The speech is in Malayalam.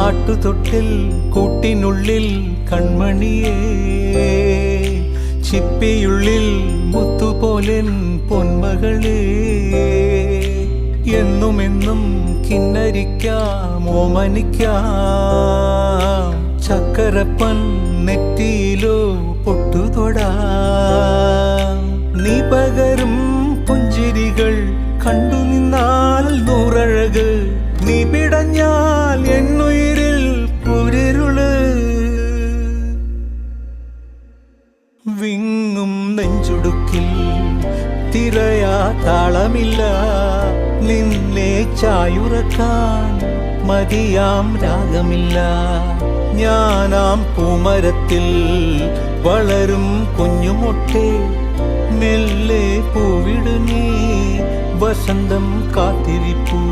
ആട്ടുതൊട്ടിൽ കൂട്ടിനുള്ളിൽ കൺമണിയേ, ചിപ്പിയുള്ളിൽ മുത്തുപോലെൻ പൊന്മകളേ, എന്നുമെന്നും കിന്നരിക്കാം ഓമനിക്കാം, ചക്കരപ്പൻ നെറ്റിയിലോ പൊട്ടുതൊടാം. നീ പകരും പുഞ്ചിരികൾ കണ്ടു നിന്നാൽ നൂറഴക്, നീ പിടഞ്ഞാൽ എന്നുയിരിൽ കുരിരുള്. വിങ്ങും നെഞ്ചുടുക്കിൽ തിരയാ താളമില്ല, നിന്നെ ചായുറക്കാൻ മതിയാം രാഗമില്ല. ഞാനാം പൂമരത്തിൽ വളരും കുഞ്ഞുമൊട്ടേ, മെല്ലെ പൂവിടു നീ വസന്തം കാത്തിരിപ്പൂ.